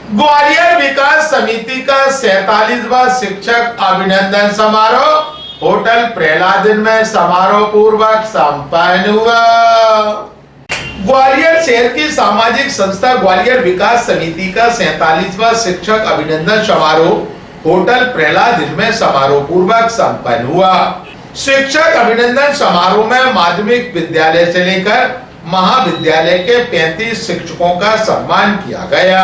ग्वालियर विकास समिति का 47वां शिक्षक अभिनंदन समारोह होटल प्रहलादन में समारोह पूर्वक संपन्न हुआ। ग्वालियर शहर की सामाजिक संस्था ग्वालियर विकास समिति का 47वां शिक्षक अभिनंदन समारोह होटल प्रहलादन में समारोह पूर्वक संपन्न हुआ। शिक्षक अभिनंदन समारोह में माध्यमिक विद्यालय से लेकर महाविद्यालय के 35 शिक्षकों का सम्मान किया गया।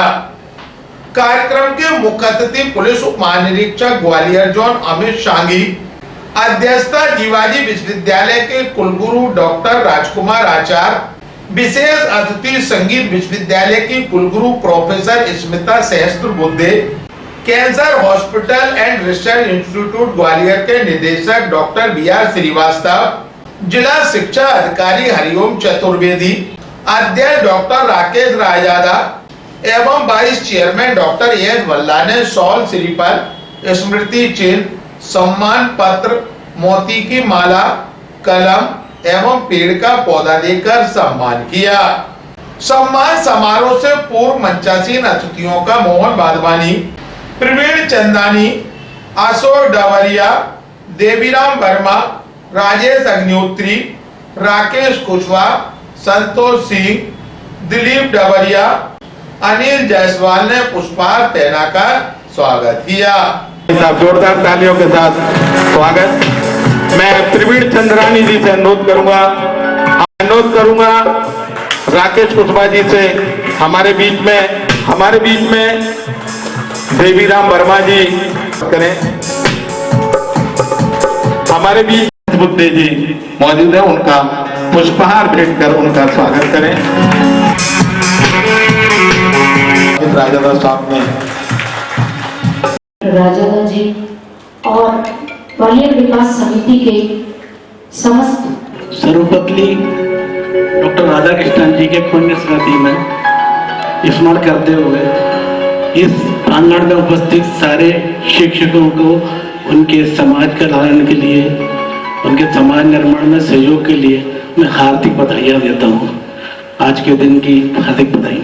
कार्यक्रम के मुख्य अतिथि पुलिस उप महानिरीक्षक ग्वालियर जोन अमित शांगी, अध्यक्षता जीवाजी विश्वविद्यालय के कुलगुरु डॉक्टर राजकुमार आचार्य, विशेष अतिथि संगीत विश्वविद्यालय की कुलगुरु professor Smita Sahasrabuddhe, cancer hospital and research institute Gwalior के निदेशक डॉक्टर BR श्रीवास्तव, जिला शिक्षा अधिकारी हरिओम चतुर्वेदी, अध्यक्ष डॉक्टर राकेश रायजादा एवं वाइस चेयरमैन डॉक्टर एस वल्ला ने शॉल, श्रीफल, स्मृति चिन्ह, सम्मान पत्र, मोती की माला, कलम एवं पेड़ का पौधा देकर सम्मान किया। सम्मान समारोह से पूर्व मंचासीन अतिथियों का मोहन वाधवानी, प्रवीण चंदानी, अशोक डवरिया, देवीराम वर्मा, राजेश अग्निहोत्री, राकेश कुशवाहा, संतोष सिंह, दिलीप डवरिया, अनिल जायसवाल ने पुष्पहार पहनाकर स्वागत किया। जोरदार तालियों के साथ स्वागत। मैं प्रवीण चंद्रानी जी से अनुरोध करूंगा राकेश कुशवाहा जी से हमारे बीच में देवीराम वर्मा जी करें। हमारे बीच बुद्धे जी मौजूद है, उनका पुष्पहार भेंट कर उनका स्वागत करें। राजादा साहब ने राजादा जी और ग्वालियर विकास समिति के समस्त सर्वपल्ली डॉक्टर राधा कृष्णन जी के पुण्य स्मृति में स्मरण करते हुए इस प्रांगण में उपस्थित सारे शिक्षकों को उनके समाज कल्याण के लिए, उनके समाज निर्माण में सहयोग के लिए मैं हार्दिक बधाइयाँ देता हूँ। आज के दिन की हार्दिक बधाई।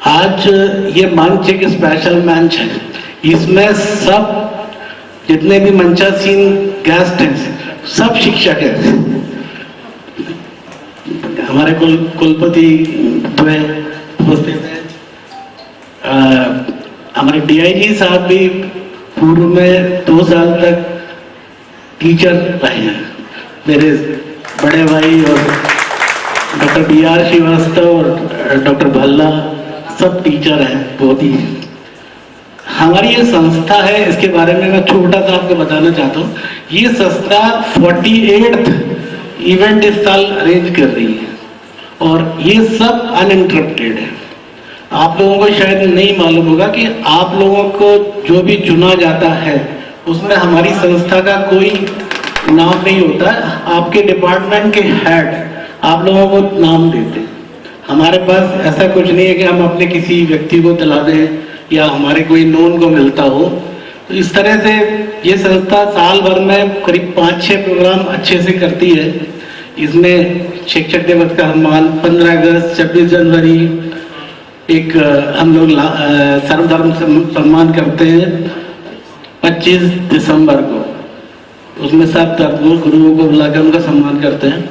आज ये मंच एक स्पेशल मंच है, इसमें सब जितने भी मंचासीन गेस्ट हैं सब शिक्षक हैं। हमारे कुलपति उपस्थित हैं, हमारे DIG साहब भी पूर्व में 2 साल तक टीचर रहे हैं। मेरे बड़े भाई और डॉक्टर BR श्रीवास्तव और डॉक्टर भल्ला सब टीचर हैं। बहुत ही हमारी ये संस्था है, इसके बारे में मैं छोटा सा आपको बताना चाहता हूँ। ये संस्था 48th इवेंट इस साल अरेंज कर रही है और ये सब अनइंटरप्टेड है। आप लोगों को शायद नहीं मालूम होगा कि आप लोगों को जो भी चुना जाता है उसमें हमारी संस्था का कोई नाम नहीं होता। आपके डिपार्टमेंट के हेड आप लोगों को नाम देते हैं। हमारे पास ऐसा कुछ नहीं है कि हम अपने किसी व्यक्ति को दिला दें या हमारे कोई नोन को मिलता हो। तो इस तरह से ये संस्था साल भर में करीब 5-6 प्रोग्राम अच्छे से करती है। इसमें शिक्षक दिवस का सम्मान, 15 अगस्त, 26 जनवरी, एक हम लोग सर्वधर्म सम्मान करते हैं 25 दिसंबर को। उसमें सब धर्मों गुरुओं को बुलाकर उनका सम्मान करते हैं।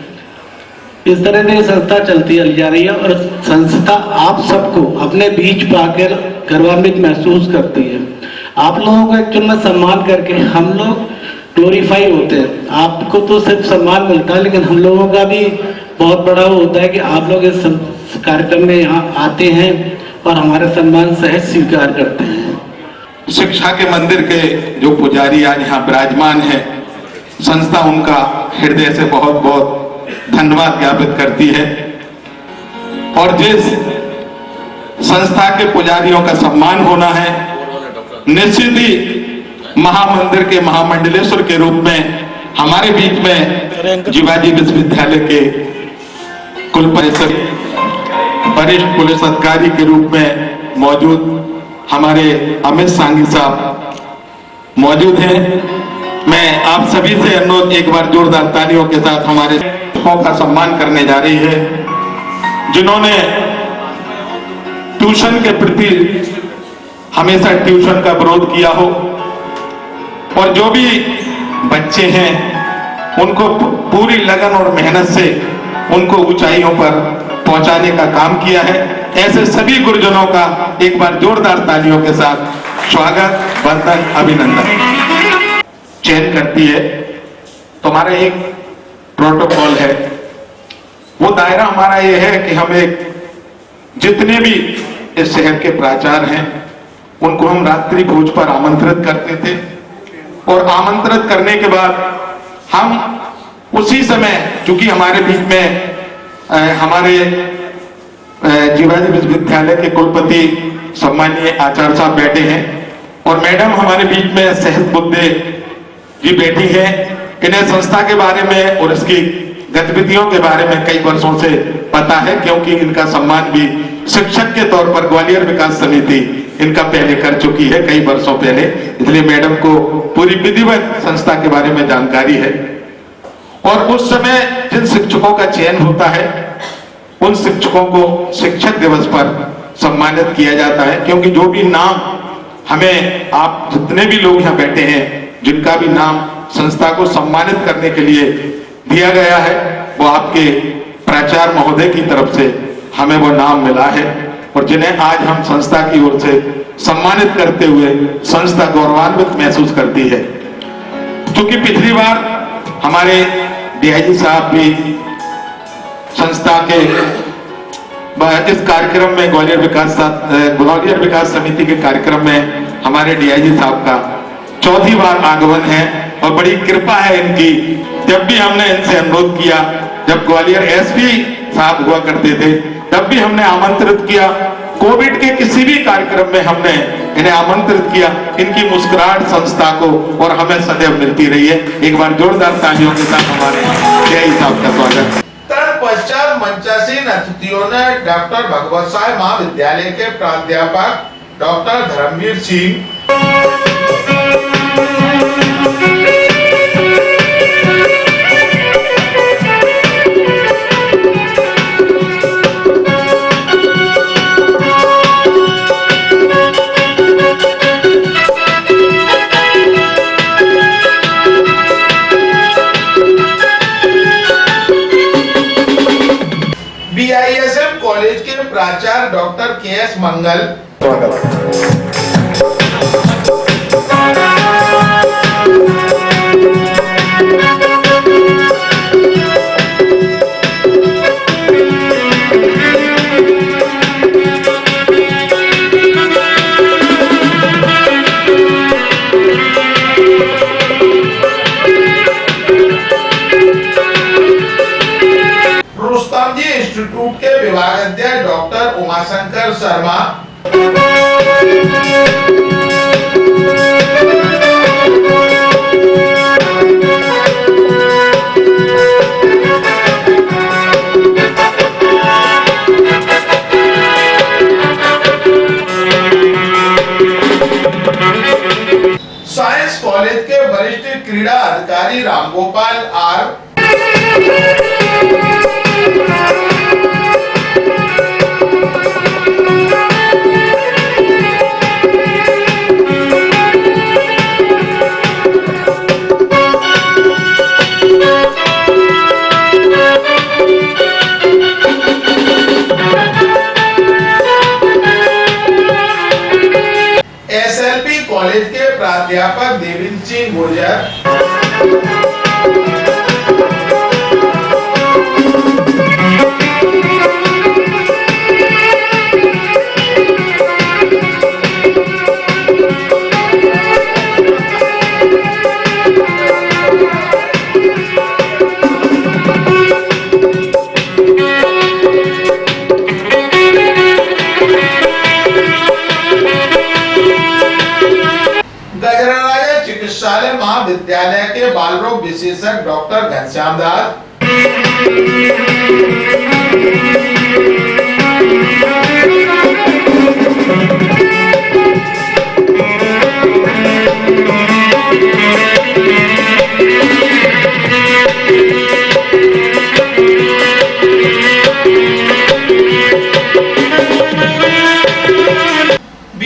इस तरह से संस्था चलती जा रही है और संस्था आप सबको अपने बीच पाकर गौरवान्वित महसूस करती है। आप लोगों को एक्चुअल में सम्मान करके हम लोग ग्लोरीफाई होते हैं। आपको तो सिर्फ सम्मान मिलता है, लेकिन हम लोगों का भी बहुत बड़ा होता है कि आप लोग इस कार्यक्रम में यहाँ आते हैं और हमारे सम्मान सहज स्वीकार करते हैं। शिक्षा के मंदिर के जो पुजारी आज यहाँ विराजमान है, संस्था उनका हृदय से बहुत बहुत धन्यवाद ज्ञापित करती है। और जिस संस्था के पुजारियों का सम्मान होना है, निश्चित ही महामंदिर के महामंडलेश्वर के रूप में हमारे बीच में जीवाजी विश्वविद्यालय के कुलपति, वरिष्ठ पुलिस अधिकारी के रूप में मौजूद हमारे अमित सांगी साहब मौजूद हैं। मैं आप सभी से अनुरोध एक बार जोरदार तालियों के साथ हमारे शिक्षकों का सम्मान करने जा रही है, जिन्होंने ट्यूशन के प्रति हमेशा ट्यूशन का विरोध किया हो और जो भी बच्चे हैं उनको पूरी लगन और मेहनत से उनको ऊंचाइयों पर पहुंचाने का काम किया है। ऐसे सभी गुरुजनों का एक बार जोरदार तालियों के साथ स्वागत, वंदन, अभिनंदन। चयन करती है तो हमारा एक प्रोटोकॉल है, वो दायरा हमारा ये है कि हम एक जितने भी इस शहर के प्राचार्य हैं उनको हम रात्रि भोज पर आमंत्रित करते थे और आमंत्रित करने के बाद हम उसी समय, चूंकि हमारे बीच में हमारे जीवाजी विश्वविद्यालय के कुलपति सम्मानीय आचार्य साहब बैठे हैं और मैडम हमारे बीच में सहज बुद्धे जी बैठी हैं। इन्हें संस्था के बारे में और इसकी गतिविधियों के बारे में कई वर्षों से पता है, क्योंकि इनका सम्मान भी शिक्षक के तौर पर ग्वालियर विकास समिति इनका पहले कर चुकी है कई वर्षों पहले, इसलिए मैडम को पूरी विधिवत संस्था के बारे में जानकारी है। और उस समय जिन शिक्षकों का चयन होता है उन शिक्षकों को शिक्षक दिवस पर सम्मानित किया जाता है, क्योंकि जो भी नाम हमें, आप जितने भी लोग यहाँ बैठे हैं जिनका भी नाम संस्था को सम्मानित करने के लिए दिया गया है, वो आपके प्राचार्य महोदय की तरफ से हमें वो नाम मिला है और जिन्हें आज हम संस्था की ओर से सम्मानित करते हुए संस्था गौरवान्वित महसूस करती है। क्योंकि पिछली बार हमारे डीआईजी साहब भी संस्था के इस कार्यक्रम में ग्वालियर विकास समिति के कार्यक्रम में हमारे डीआईजी साहब का चौथी बार आगमन है और बड़ी कृपा है इनकी। जब भी हमने इनसे अनुरोध किया, जब ग्वालियर एसपी साहब हुआ करते थे तब भी हमने आमंत्रित किया, कोविड के किसी भी कार्यक्रम में हमने इन्हें आमंत्रित किया, इनकी मुस्कुराहट संस्था को और हमें सदैव मिलती रही है। एक बार जोरदार तालियों के साथ हमारे डीआईजी साहब का स्वागत। तत्पश्चात मंचासीन अतिथियों ने डॉक्टर भगवत साय महाविद्यालय के प्राध्यापक डॉक्टर धर्मवीर सिंह, बीआईएसएम कॉलेज के प्राचार्य डॉक्टर केएस मंगल, रुस्तम जी इंस्टीट्यूट के विभागाध्यक्ष doctor Umashankar Sharma, science college के वरिष्ठ क्रीड़ा अधिकारी रामगोपाल आर, एसएलपी कॉलेज के प्राध्यापक देवेंद्र सिंह गुर्जर, चिकित्सालय महाविद्यालय के बाल रोग विशेषज्ञ डॉक्टर घनश्याम दास,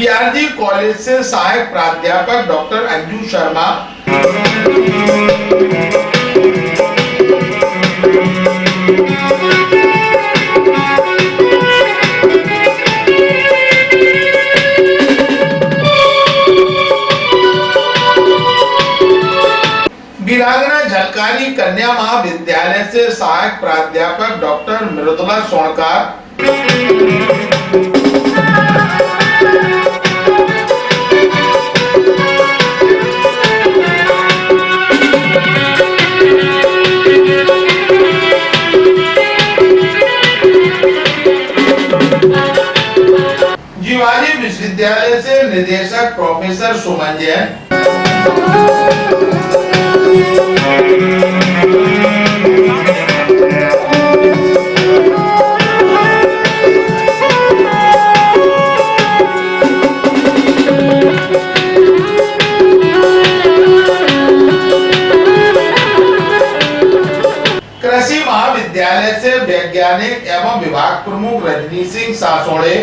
कियारजी कॉलेज से सहायक प्राध्यापक डॉक्टर अंजू शर्मा, वीरांगना झलकारी कन्या महाविद्यालय से सहायक प्राध्यापक डॉक्टर मृदुला सोनकर, जीवाजी विश्वविद्यालय से निदेशक प्रोफेसर सुमन जैन, कृषि महाविद्यालय से वैज्ञानिक एवं विभाग प्रमुख रजनी सिंह सासोड़े,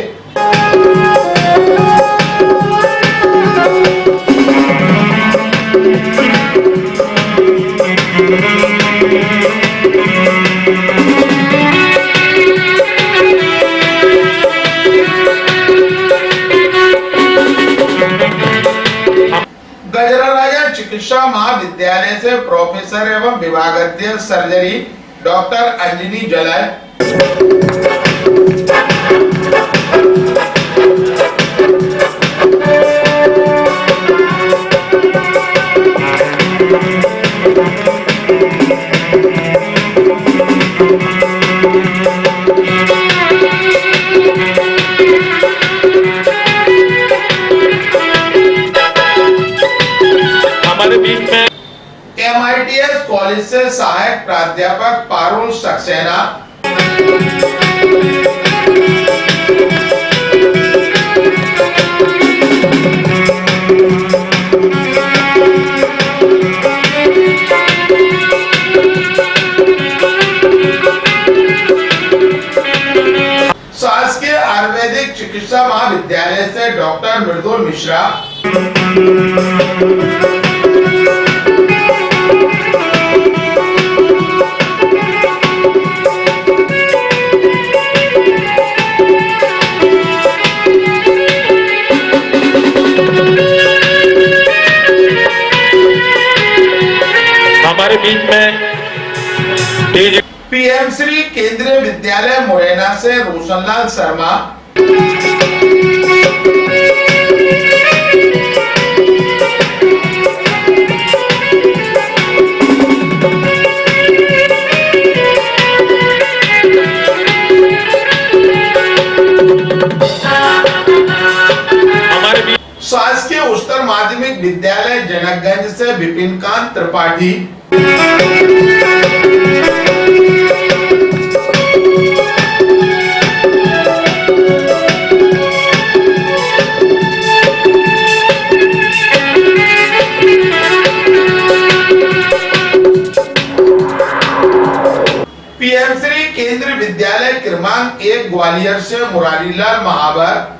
गजरा राजा चिकित्सा महाविद्यालय से प्रोफेसर एवं विभागाध्यक्ष सर्जरी डॉक्टर अंजनी जलय, हमारे बीच में MITS कॉलेज से सहायक प्राध्यापक पारुल सक्सेना, शासकीय आयुर्वेदिक चिकित्सा महाविद्यालय से डॉक्टर मृदुल मिश्रा, हमारे बीच में PM श्री केंद्रीय विद्यालय मुरैना से रोशनलाल शर्मा, शासकीय उच्चतर माध्यमिक विद्यालय जनकगंज से विपिन कांत त्रिपाठी, PM श्री केंद्रीय विद्यालय क्रमांक 1 ग्वालियर से मुरारीलाल महावर,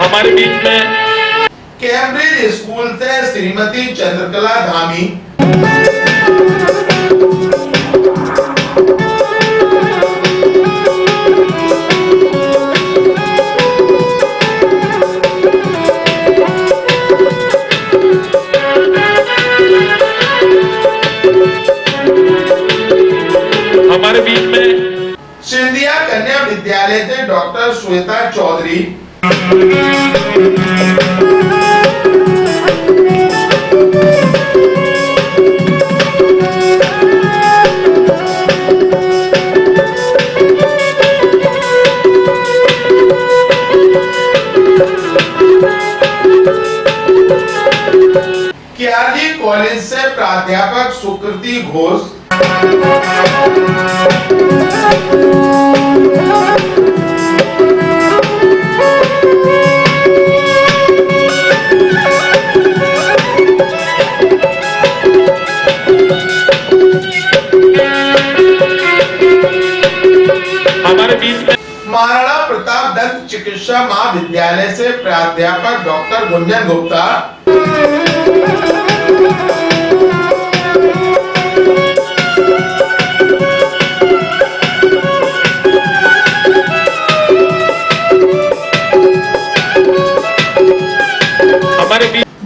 हमारे बीच में कैम्ब्रिज स्कूल से श्रीमती चंद्रकला धामी, हमारे बीच में सिंधिया कन्या विद्यालय से डॉक्टर श्वेता चौधरी, कियारजी कॉलेज से प्राध्यापक सुकृति घोष, प्रताप दत्त चिकित्सा महाविद्यालय से प्राध्यापक डॉक्टर गुंजन गुप्ता,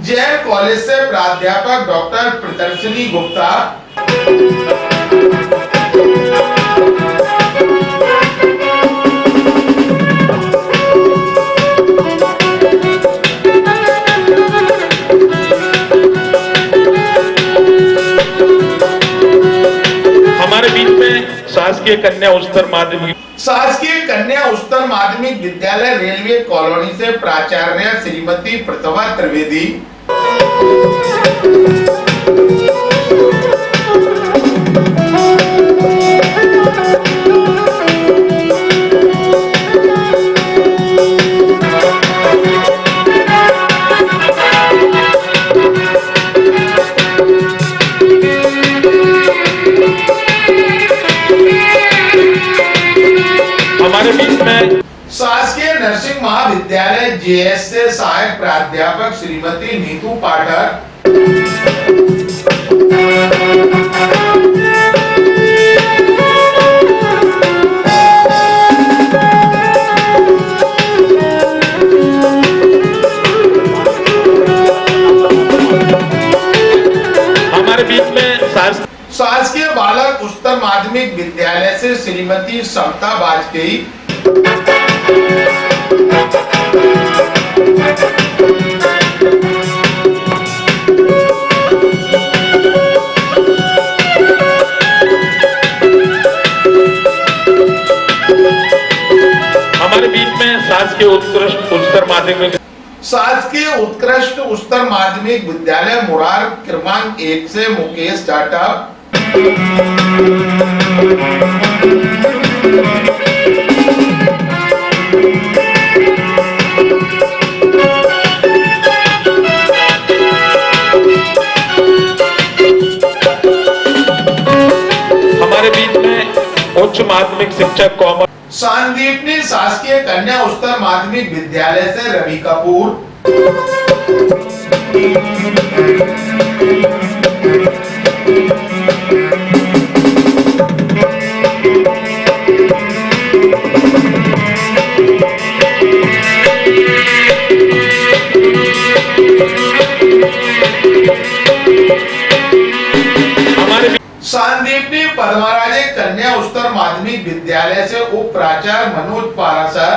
जैन कॉलेज से प्राध्यापक डॉक्टर प्रियदर्शनी गुप्ता, हमारे बीच में शासकीय कन्या उच्चतर माध्यमिक विद्यालय रेलवे कॉलोनी से प्राचार्य श्रीमती प्रतिभा त्रिवेदी, हमारे बीच में शासकीय नर्सिंग महाविद्यालय जेएस से सहायक प्राध्यापक श्रीमती नीतू पाठक, हमारे बीच में शासकीय बालक उच्चतर माध्यमिक विद्यालय से श्रीमती समता वाजपेयी, हमारे बीच में शासकीय उत्कृष्ट उच्चतर माध्यमिक विद्यालय मुरार क्रमांक 1 से मुकेश जाटव, हमारे बीच में उच्च माध्यमिक शिक्षक कॉमर्स शानदीपनी शासकीय कन्या उच्चतर माध्यमिक विद्यालय से रवि कपूर, शानदीपनी पद्माराजे कन्या उच्चतर माध्यमिक विद्यालय से उप प्राचार्य मनोज पारासर,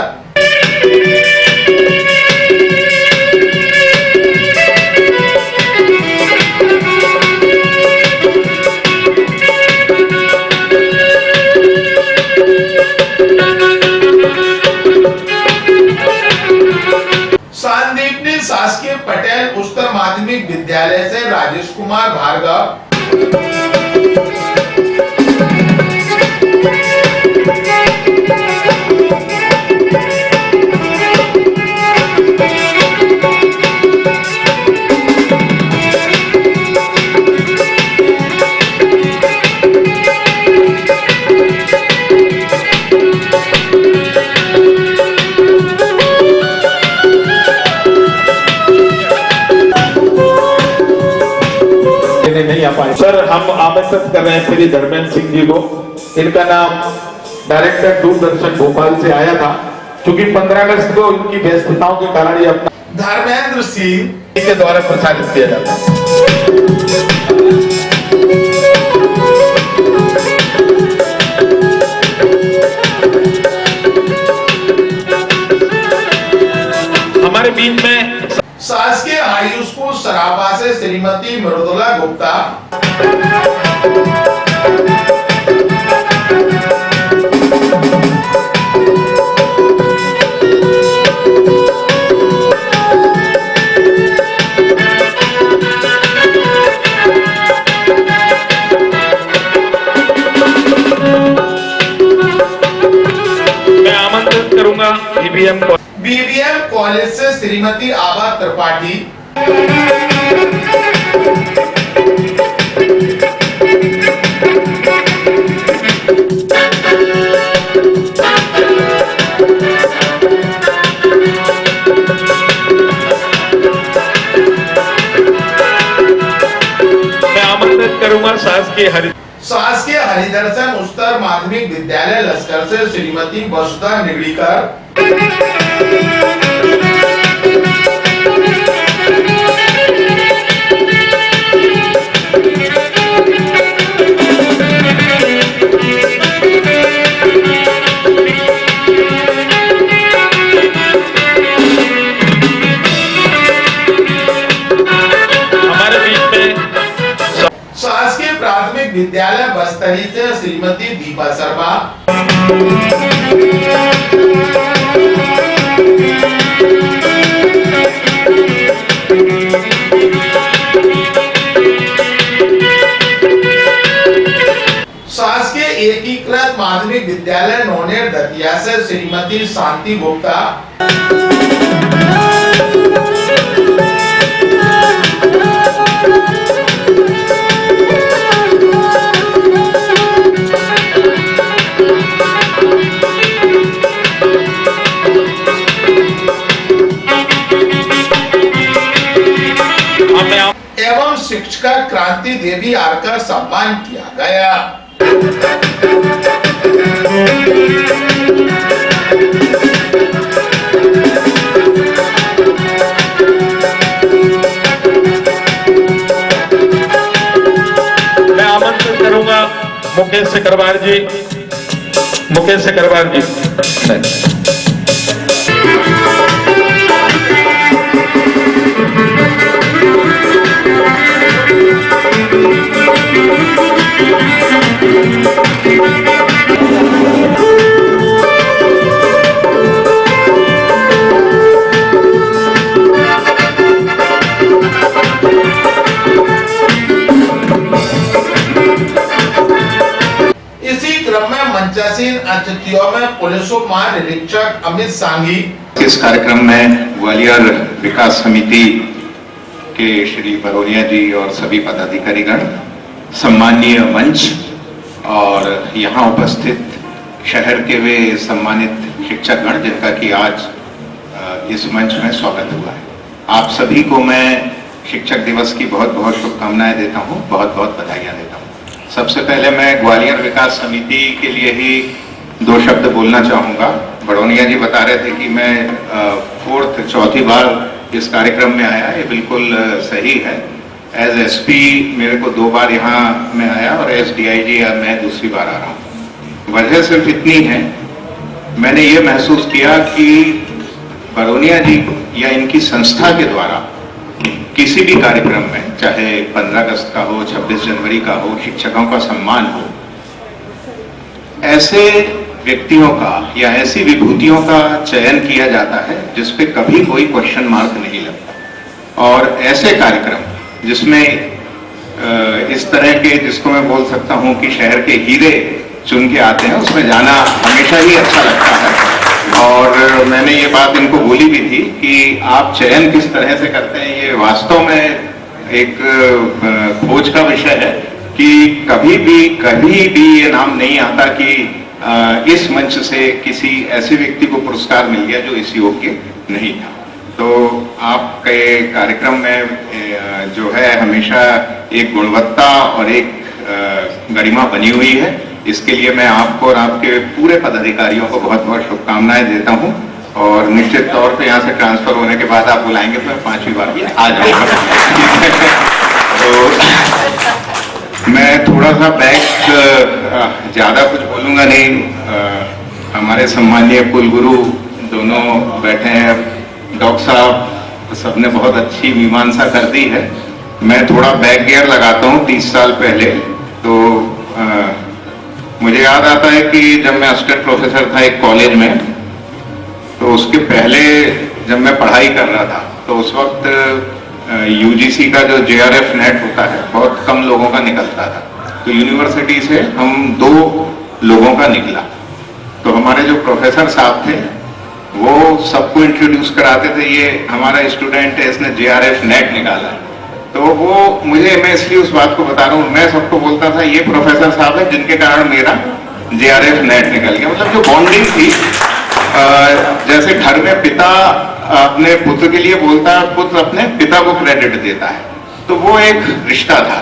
शानदीपनी शासकीय पटेल उच्चतर माध्यमिक विद्यालय से राजेश कुमार भार्गव, नहीं आ पाए। सर, हम आमंत्रित कर रहे हैं श्री धर्मेंद्र सिंह जी को। इनका नाम डायरेक्टर दूरदर्शन भोपाल से आया था, क्योंकि 15 अगस्त को इनकी व्यस्तताओं के कारण ये अपना धर्मेंद्र सिंह के द्वारा प्रसारित किया जाता है। हमारे बीच में शासकीय हाई स्कूल सराबा से श्रीमती मृदुला गुप्ता, मैं आमंत्रित करूंगा बीबीएम कॉलेज से श्रीमती आभा त्रिपाठी, शासकीय हरिदर्शन उच्चतर माध्यमिक विद्यालय लश्कर से श्रीमती वसुधा निगड़ीकर, शासकीय प्राथमिक विद्यालय बस्तरी से श्रीमती दीपा शर्मा, शासकीय एकीकृत माध्यमिक विद्यालय नोनेर दतिया से श्रीमती शांति गुप्ता, एवं शिक्षिका क्रांति देवी आर का सम्मान किया गया। मैं आमंत्रित करूंगा मुकेश सिकरवार जी। इसी क्रम में मंचासीन अतिथियों में पुलिस उप महानिरीक्षक अमित सांघी, इस कार्यक्रम में ग्वालियर विकास समिति के श्री बरोनिया जी और सभी पदाधिकारीगण, सम्मानीय मंच और यहाँ उपस्थित शहर के वे सम्मानित शिक्षकगण जिनका कि आज इस मंच में स्वागत हुआ है, आप सभी को मैं शिक्षक दिवस की बहुत बहुत शुभकामनाएं देता हूँ, बहुत बहुत बधाइयाँ देता हूँ। सबसे पहले मैं ग्वालियर विकास समिति के लिए ही दो शब्द बोलना चाहूँगा। बड़ोनिया जी बता रहे थे कि मैं चौथी बार इस कार्यक्रम में आया, ये बिल्कुल सही है। एज एसपी मेरे को 2 बार यहाँ मैं आया और एज डीआईजी मैं दूसरी बार आ रहा हूँ। वजह सिर्फ इतनी है, मैंने ये महसूस किया कि बड़ोनिया जी या इनकी संस्था के द्वारा किसी भी कार्यक्रम में, चाहे 15 अगस्त का हो, 26 जनवरी का हो, शिक्षकों का सम्मान हो, ऐसे व्यक्तियों का या ऐसी विभूतियों का चयन किया जाता है जिस पे कभी कोई क्वेश्चन मार्क नहीं लगता। और ऐसे कार्यक्रम जिसमें इस तरह के, जिसको मैं बोल सकता हूं कि शहर के हीरे चुन के आते हैं, उसमें जाना हमेशा ही अच्छा लगता है। और मैंने ये बात इनको बोली भी थी कि आप चयन किस तरह से करते हैं, ये वास्तव में एक खोज का विषय है कि कभी भी ये नाम नहीं आता कि इस मंच से किसी ऐसे व्यक्ति को पुरस्कार मिल गया जो इस योग्य नहीं था। तो आपके कार्यक्रम में जो है हमेशा एक गुणवत्ता और एक गरिमा बनी हुई है। इसके लिए मैं आपको और आपके पूरे पदाधिकारियों को बहुत बहुत शुभकामनाएं देता हूं और निश्चित तौर पे यहाँ से ट्रांसफर होने के बाद आप बुलाएंगे तो मैं 5वीं बार भी आ जाऊंगा। तो मैं थोड़ा सा बैक ज्यादा कुछ बोलूंगा नहीं। हमारे सम्मानीय कुलगुरु दोनों बैठे हैं, डॉक्टर साहब सबने बहुत अच्छी मीमांसा कर दी है। मैं थोड़ा बैक गियर लगाता हूँ 30 साल पहले। तो मुझे याद आता है कि जब मैं असिस्टेंट प्रोफेसर था एक कॉलेज में, तो उसके पहले जब मैं पढ़ाई कर रहा था तो उस वक्त यूजीसी का जो जेआरएफ नेट होता है बहुत कम लोगों का निकलता था। तो यूनिवर्सिटी से हम 2 लोगों का निकला। तो हमारे जो प्रोफेसर साहब थे वो सबको इंट्रोड्यूस कराते थे, ये हमारा स्टूडेंट है, इसने जेआरएफ नेट निकाला। तो वो मैं इसलिए उस बात को बता रहा हूँ, मैं सबको बोलता था ये प्रोफेसर साहब है जिनके कारण मेरा जेआरएफ नेट निकल गया। मतलब जो बॉन्डिंग थी, जैसे घर में पिता अपने पुत्र के लिए बोलता है, पुत्र अपने पिता को क्रेडिट देता है, तो वो एक रिश्ता था।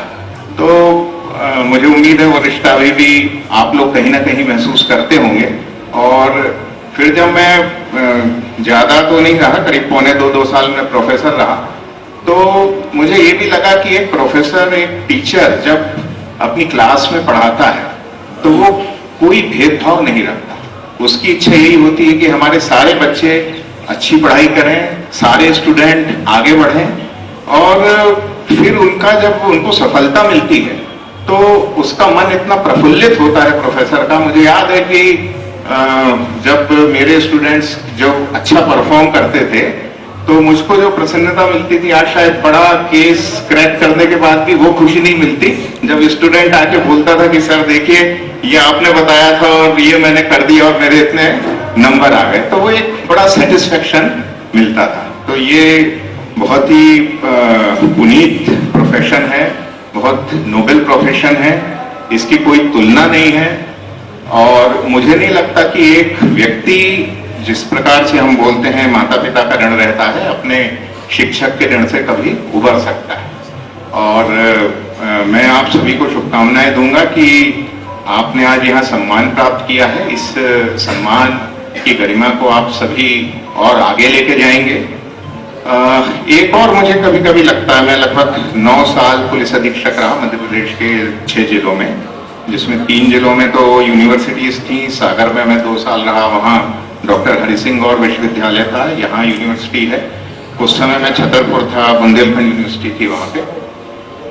तो मुझे उम्मीद है वो रिश्ता अभी भी आप लोग कहीं ना कहीं महसूस करते होंगे। और फिर जब मैं ज्यादा तो नहीं रहा, करीब पौने 2 साल में प्रोफेसर रहा, तो मुझे ये भी लगा कि एक प्रोफेसर, एक टीचर जब अपनी क्लास में पढ़ाता है तो वो कोई भेदभाव नहीं रखता। उसकी इच्छा यही होती है कि हमारे सारे बच्चे अच्छी पढ़ाई करें, सारे स्टूडेंट आगे बढ़ें। और फिर जब उनको सफलता मिलती है तो उसका मन इतना प्रफुल्लित होता है प्रोफेसर का। मुझे याद है कि जब मेरे स्टूडेंट्स जो अच्छा परफॉर्म करते थे तो मुझको जो प्रसन्नता मिलती थी, आज शायद बड़ा केस क्रैक करने के बाद भी वो खुशी नहीं मिलती जब स्टूडेंट आके बोलता था कि सर देखिए ये आपने बताया था और ये मैंने कर दिया और मेरे इतने नंबर आ गए, तो वो एक बड़ा सेटिस्फेक्शन मिलता था। तो ये बहुत ही पुनीत प्रोफेशन है, बहुत नोबेल प्रोफेशन है, इसकी कोई तुलना नहीं है। और मुझे नहीं लगता कि एक व्यक्ति, जिस प्रकार से हम बोलते हैं माता पिता का ऋण रहता है, अपने शिक्षक के ऋण से कभी उबर सकता है। और मैं आप सभी को शुभकामनाएं दूंगा कि आपने आज यहाँ सम्मान प्राप्त किया है। इस सम्मान की गरिमा को आप सभी और आगे लेके जाएंगे। एक और मुझे कभी कभी लगता है, मैं लगभग 9 साल पुलिस अधीक्षक रहा मध्य प्रदेश के 6 जिलों में, जिसमें 3 जिलों में तो यूनिवर्सिटीज थी। सागर में मैं 2 साल रहा, वहाँ डॉक्टर हरि सिंह गौर विश्वविद्यालय था, यहाँ यूनिवर्सिटी है। उस समय मैं छतरपुर था, बुंदेलखंड यूनिवर्सिटी थी वहाँ पे।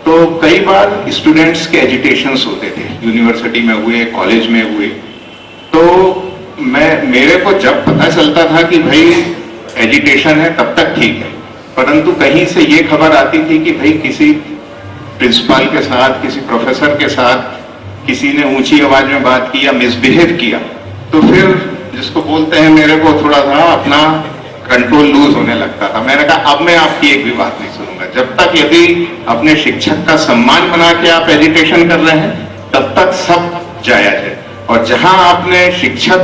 तो कई बार स्टूडेंट्स के एजिटेशंस होते थे, यूनिवर्सिटी में हुए, कॉलेज में हुए। तो मेरे को जब पता चलता था कि भाई एजिटेशन है तब तक ठीक है, परंतु कहीं से ये खबर आती थी कि भाई किसी प्रिंसिपल के साथ, किसी प्रोफेसर के साथ किसी ने ऊंची आवाज में बात की या मिसबिहेव किया, तो फिर जिसको बोलते हैं मेरे को थोड़ा सा अपना कंट्रोल लूज होने लगता था। मैंने कहा अब मैं आपकी एक भी बात नहीं सुनूंगा, जब तक यदि अपने शिक्षक का सम्मान बना के आप एजिटेशन कर रहे हैं तब तक सब जायज है। और जहां आपने शिक्षक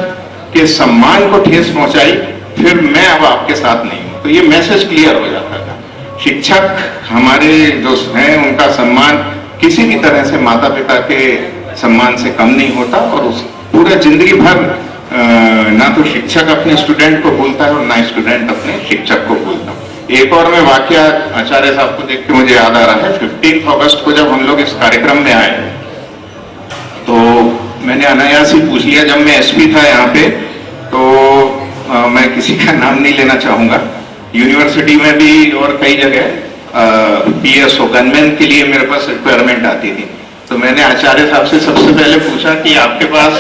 के सम्मान को ठेस पहुंचाई, फिर मैं अब आपके साथ नहीं हूं। तो ये मैसेज क्लियर हो जाता था। शिक्षक हमारे जो हैं उनका सम्मान किसी भी तरह से माता पिता के सम्मान से कम नहीं होता। और उस पूरा जिंदगी भर ना तो शिक्षक अपने स्टूडेंट को भूलता है और ना स्टूडेंट अपने शिक्षक को भूलता। एक और मैं वाकया आचार्य साहब को देख के मुझे याद आ रहा है। 15 अगस्त को जब हम लोग इस कार्यक्रम में आए तो मैंने अनायास ही पूछ लिया, जब मैं एसपी था यहाँ पे, तो मैं किसी का नाम नहीं लेना चाहूंगा, यूनिवर्सिटी में भी और कई जगह पीएसओ गनमैन के लिए मेरे पास रिक्वायरमेंट आती थी। तो मैंने आचार्य साहब से सबसे पहले पूछा कि आपके पास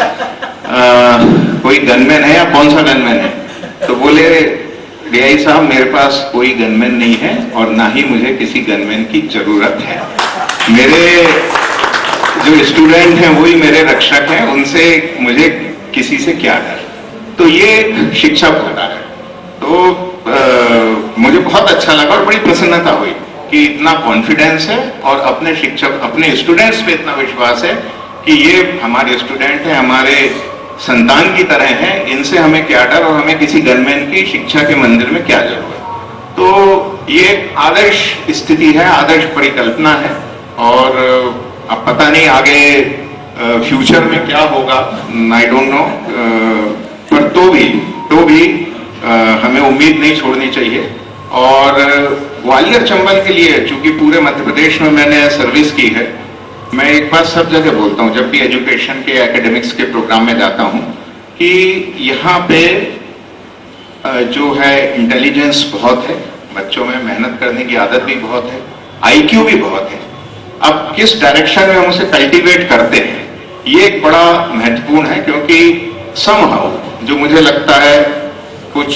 कोई गनमैन है या कौन सा गनमैन है? तो बोले डीआई साहब मेरे पास कोई गनमैन नहीं है और ना ही मुझे किसी गनमैन की जरूरत है। मेरे जो स्टूडेंट हैं वही मेरे रक्षक हैं, उनसे मुझे किसी से क्या डर। तो ये शिक्षक होता है। तो मुझे बहुत अच्छा लगा और बड़ी प्रसन्नता हुई कि इतना कॉन्फिडेंस है और अपने शिक्षक, अपने स्टूडेंट्स पे इतना विश्वास है कि ये हमारे स्टूडेंट हैं, हमारे संतान की तरह हैं, इनसे हमें क्या डर और हमें किसी गनमैन की शिक्षा के मंदिर में क्या जरूरत। तो ये आदर्श स्थिति है, आदर्श परिकल्पना है। और अब पता नहीं आगे फ्यूचर में क्या होगा, आई डोंट नो, पर तो भी हमें उम्मीद नहीं छोड़नी चाहिए। और ग्वालियर चंबल के लिए, चूंकि पूरे मध्य प्रदेश में मैंने सर्विस की है, मैं एक बात सब जगह बोलता हूँ जब भी एजुकेशन के एकेडमिक्स के प्रोग्राम में जाता हूँ कि यहाँ पे जो है इंटेलिजेंस बहुत है, बच्चों में मेहनत करने की आदत भी बहुत है, आईक्यू भी बहुत है। अब किस डायरेक्शन में हम उसे कल्टीवेट करते हैं ये एक बड़ा महत्वपूर्ण है, क्योंकि समहाउ जो मुझे लगता है कुछ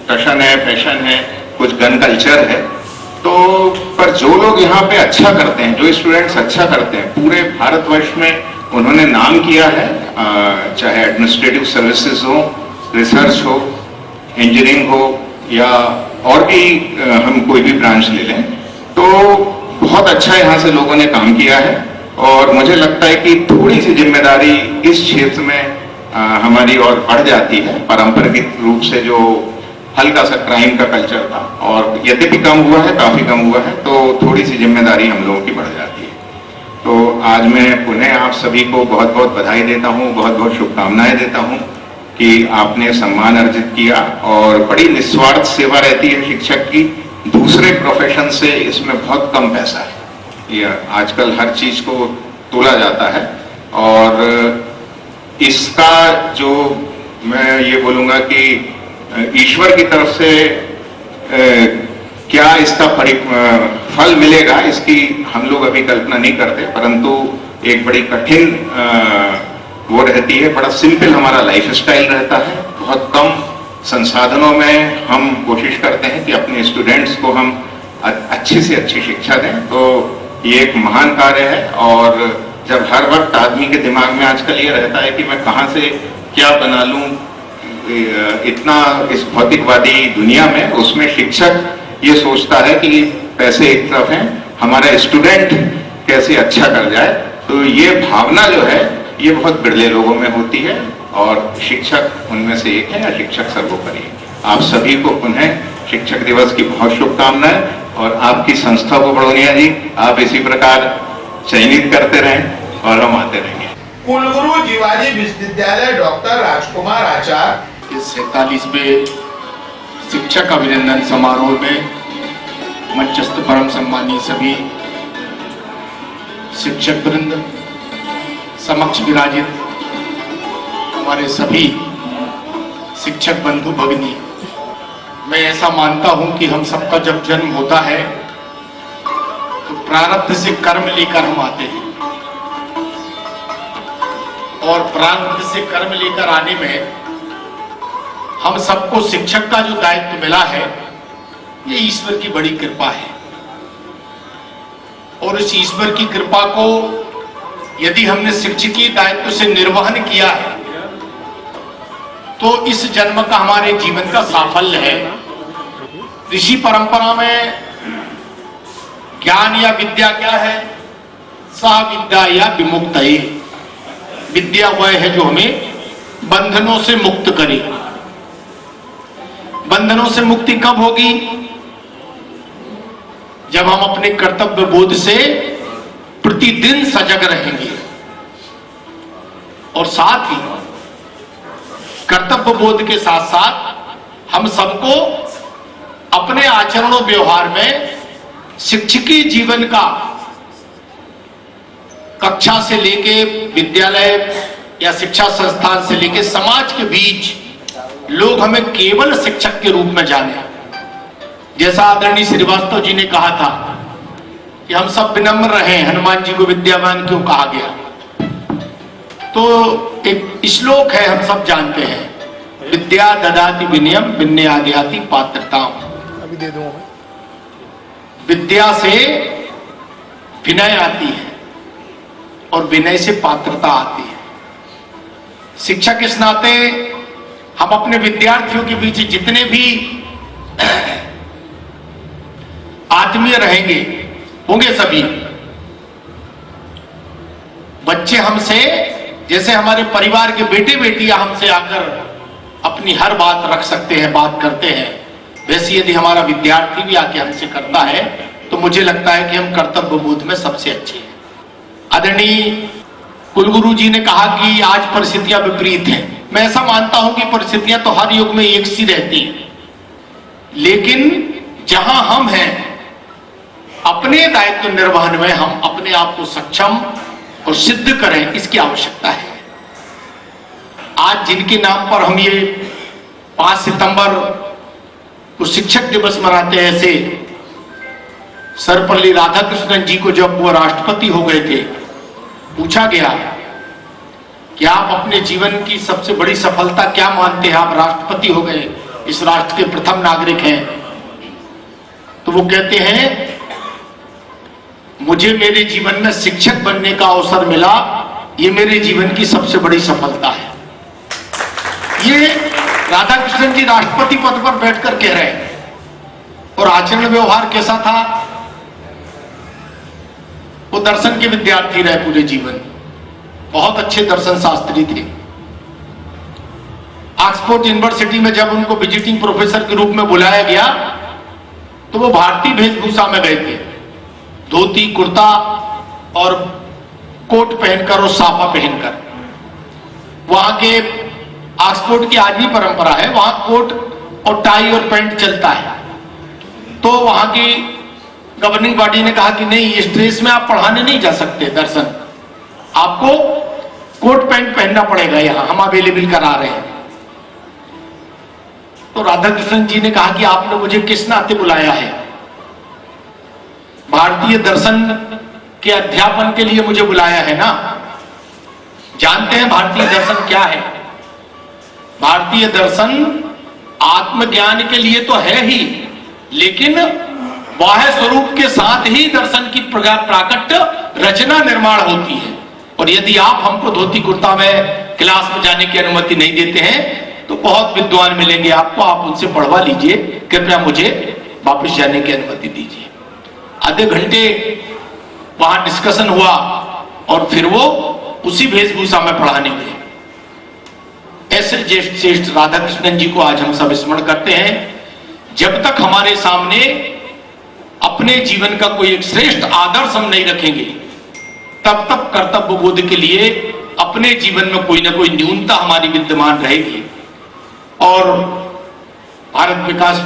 टशन है, फैशन है, कुछ गन कल्चर है, तो पर जो लोग यहाँ पे अच्छा करते हैं, जो स्टूडेंट्स अच्छा करते हैं, पूरे भारतवर्ष में उन्होंने नाम किया है, चाहे एडमिनिस्ट्रेटिव सर्विसेज हो, रिसर्च हो, इंजीनियरिंग हो या और भी हम कोई भी ब्रांच ले लें, तो बहुत अच्छा यहाँ से लोगों ने काम किया है। और मुझे लगता है कि थोड़ी सी जिम्मेदारी इस क्षेत्र में हमारी और बढ़ जाती है। पारंपरिक रूप से जो हल्का सा क्राइम का कल्चर था और यद्यपि कम हुआ है, काफी कम हुआ है, तो थोड़ी सी जिम्मेदारी हम लोगों की बढ़ जाती है। तो आज मैं पुनः आप सभी को बहुत बहुत बधाई देता हूँ, बहुत बहुत शुभकामनाएं देता हूँ कि आपने सम्मान अर्जित किया। और बड़ी निस्वार्थ सेवा रहती है शिक्षक की, दूसरे प्रोफेशन से इसमें बहुत कम पैसा है। ये आजकल हर चीज को तोला जाता है और इसका जो मैं ये बोलूंगा कि ईश्वर की तरफ से क्या इसका फल मिलेगा इसकी हम लोग अभी कल्पना नहीं करते, परंतु एक बड़ी कठिन वो रहती है। बड़ा सिंपल हमारा लाइफ स्टाइल रहता है, बहुत कम संसाधनों में हम कोशिश करते हैं कि अपने स्टूडेंट्स को हम अच्छी से अच्छी शिक्षा दें। तो ये एक महान कार्य है और जब हर वक्त आदमी के दिमाग में आजकल ये रहता है कि मैं कहाँ से क्या बना लूं, इतना इस भौतिकवादी दुनिया में, उसमें शिक्षक ये सोचता है कि पैसे एक तरफ हैं, हमारा स्टूडेंट कैसे अच्छा कर जाए। तो ये भावना जो है ये बहुत बिरले लोगों में होती है और शिक्षक उनमें से एक है या शिक्षक सर्वोपरि है। आप सभी को पुनः शिक्षक दिवस की बहुत शुभकामनाएं और आपकी संस्था को बड़ौनिया जी आप इसी प्रकार चयनित करते रहें और हम आते रहेंगे। कुलगुरु जीवाजी विश्वविद्यालय डॉक्टर राजकुमार आचार्य इस 47वें शिक्षक अभिनंदन समारोह में मंचस्थ परम सम्मानीय सभी शिक्षक वृंद, समक्ष विराजित हमारे सभी शिक्षक बंधु भगिनी, मैं ऐसा मानता हूं कि हम सबका जब जन्म होता है तो प्रारब्ध से कर्म लेकर हम आते हैं और प्रारब्ध से कर्म लेकर आने में हम सबको शिक्षक का जो दायित्व मिला है ये ईश्वर की बड़ी कृपा है। और इस ईश्वर की कृपा को यदि हमने शिक्षकीय दायित्व से निर्वहन किया है तो इस जन्म का हमारे जीवन का साफल्य है। ऋषि परंपरा में ज्ञान या विद्या क्या है? सा विद्या या विमुक्त है। विद्या वह है जो हमें बंधनों से मुक्त करे। बंधनों से मुक्ति कब होगी? जब हम अपने कर्तव्य बोध से प्रतिदिन सजग रहेंगे और साथ ही कर्तव्य बोध के साथ साथ हम सबको अपने आचरण और व्यवहार में शिक्षकीय जीवन का कक्षा से लेके विद्यालय या शिक्षा संस्थान से लेके समाज के बीच लोग हमें केवल शिक्षक के रूप में जाने। जैसा आदरणीय श्रीवास्तव जी ने कहा था कि हम सब विनम्र रहे, हनुमान जी को विद्यावान क्यों कहा गया? तो एक श्लोक है, हम सब जानते हैं, विद्या ददाति विनयम विनयादयाति पात्रताम। अभी दे दूं। विद्या से विनय आती है और विनय से पात्रता आती है। शिक्षक इस नाते हम अपने विद्यार्थियों के बीच जितने भी आत्मीय रहेंगे होंगे, सभी बच्चे हमसे, जैसे हमारे परिवार के बेटे बेटियां हमसे आकर अपनी हर बात रख सकते हैं, बात करते हैं, वैसे यदि हमारा विद्यार्थी भी आके हमसे करता है तो मुझे लगता है कि हम कर्तव्य बोध में सबसे अच्छे हैं। आदरणीय कुलगुरु जी ने कहा कि आज परिस्थितियां विपरीत हैं। मैं ऐसा मानता हूं कि परिस्थितियां तो हर युग में एक सी रहती हैं, लेकिन जहां हम हैं अपने दायित्व निर्वहन में हम अपने आप को सक्षम और सिद्ध करें, इसकी आवश्यकता है। आज जिनके नाम पर हम ये 5 सितंबर को शिक्षक दिवस मनाते हैं, ऐसे सर्वपल्ली राधाकृष्णन जी को जब वो राष्ट्रपति हो गए थे, पूछा गया कि आप अपने जीवन की सबसे बड़ी सफलता क्या मानते हैं? आप राष्ट्रपति हो गए, इस राष्ट्र के प्रथम नागरिक हैं। तो वो कहते हैं, मुझे मेरे जीवन में शिक्षक बनने का अवसर मिला, ये मेरे जीवन की सबसे बड़ी सफलता है। ये राधाकृष्णन जी राष्ट्रपति पद पर बैठकर कह रहे हैं। और आचरण व्यवहार कैसा था? वो दर्शन के विद्यार्थी रहे पूरे जीवन, बहुत अच्छे दर्शन शास्त्री थे। ऑक्सफोर्ड यूनिवर्सिटी में जब उनको विजिटिंग प्रोफेसर के रूप में बुलाया गया तो वो भारतीय वेशभूषा में गए थे, धोती कुर्ता और कोट पहनकर और साफा पहनकर। वहां के ऑक्सफोर्ड की आज भी परंपरा है, वहां कोट और टाई और पैंट चलता है। तो वहां की गवर्निंग बॉडी ने कहा कि नहीं, इस ड्रेस में आप पढ़ाने नहीं जा सकते दर्शन, आपको कोट पैंट पहनना पड़ेगा, यहां हम अवेलेबल करा रहे हैं। तो राधा कृष्णन जी ने कहा कि आपने मुझे किस नाते बुलाया है? भारतीय दर्शन के अध्यापन के लिए मुझे बुलाया है ना। जानते हैं भारतीय दर्शन क्या है? भारतीय दर्शन आत्मज्ञान के लिए तो है ही, लेकिन बाह्य स्वरूप के साथ ही दर्शन की प्राकट्य रचना निर्माण होती है। और यदि आप हमको धोती कुर्ता में क्लास में जाने की अनुमति नहीं देते हैं तो बहुत विद्वान मिलेंगे आपको, आप उनसे पढ़वा लीजिए, कृपया मुझे वापस जाने की अनुमति दीजिए। आधे घंटे वहां डिस्कशन हुआ और फिर वो उसी वेशभूषा में पढ़ाने गए। ऐसे श्रेष्ठ राधा कृष्णन जी को आज हम सब स्मरण करते हैं। जब तक हमारे सामने अपने जीवन का कोई एक श्रेष्ठ आदर्श हम नहीं रखेंगे, तब तक कर्तव्य बोध के लिए अपने जीवन में कोई ना कोई न्यूनता हमारी विद्यमान रहेगी। और भारत विकास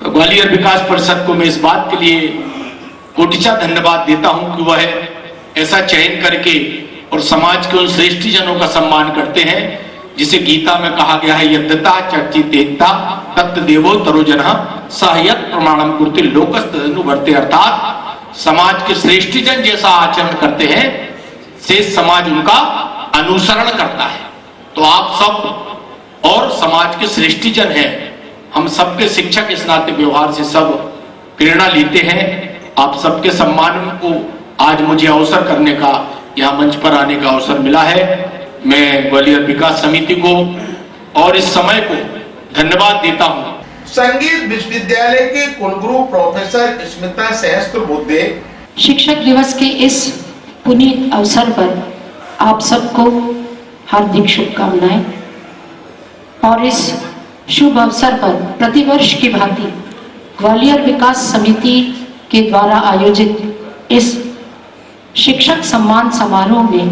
ग्वालियर विकास परिषद को मैं इस बात के लिए कोटिचा धन्यवाद देता हूं कि वह ऐसा चयन करके और समाज के उन श्रेष्ठ जनों का सम्मान करते हैं जिसे गीता में कहा गया है, यद्यता चर्चित एकता तत्त देवो तरोजना सहायक प्रमाणम कुर्ते लोकस्तनुवर्ते। अर्थात समाज के श्रेष्ठ जन जैसा आचरण करते हैं, शेष समाज उनका अनुसरण करता है। तो आप सब और समाज के श्रेष्ठ जन हैं, हम सबके शिक्षक इस नाते व्यवहार से सब प्रेरणा लेते हैं। आप सबके सम्मान को आज मुझे अवसर करने का, यहाँ मंच पर आने का अवसर मिला है। मैं ग्वालियर विकास समिति को और इस समय को धन्यवाद देता हूं। संगीत विश्वविद्यालय के कुलगुरु प्रोफेसर स्मिता सहस्त्रबुद्धे, शिक्षक दिवस के इस पुनीत अवसर पर आप सबको हार्दिक शुभकामनाएं। और इस शुभ अवसर पर प्रतिवर्ष की भांति ग्वालियर विकास समिति के द्वारा आयोजित इस शिक्षक सम्मान समारोह में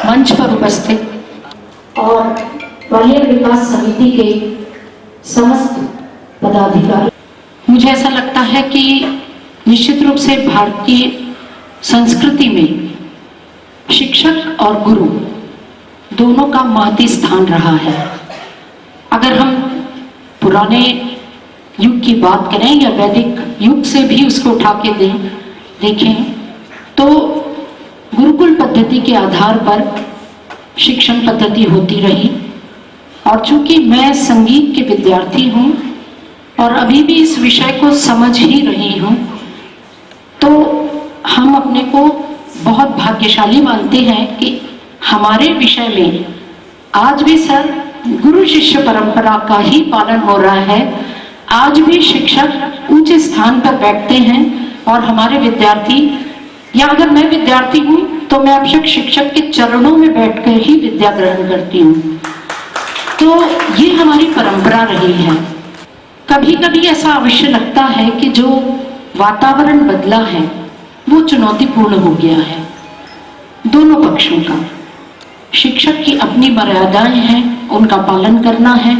मंच पर उपस्थित और ग्वालियर विकास समिति के समस्त पदाधिकारी, मुझे ऐसा लगता है कि निश्चित रूप से भारतीय संस्कृति में शिक्षक और गुरु दोनों का महती स्थान रहा है। अगर हम पुराने युग की बात करें या वैदिक युग से भी उसको उठा के देखें तो गुरुकुल पद्धति के आधार पर शिक्षण पद्धति होती रही। और चूंकि मैं संगीत के विद्यार्थी हूँ और अभी भी इस विषय को समझ ही रही हूँ, तो हम अपने को बहुत भाग्यशाली मानते हैं कि हमारे विषय में आज भी सर गुरु शिष्य परंपरा का ही पालन हो रहा है। आज भी शिक्षक ऊंचे स्थान पर बैठते हैं और हमारे विद्यार्थी, या अगर मैं विद्यार्थी हूँ तो मैं अवश्य शिक्षक के चरणों में बैठकर ही विद्या ग्रहण करती हूँ। तो ये हमारी परंपरा रही है। कभी कभी ऐसा अवश्य लगता है कि जो वातावरण बदला है वो चुनौतीपूर्ण हो गया है दोनों पक्षों का। शिक्षक की अपनी मर्यादाएं हैं, उनका पालन करना है,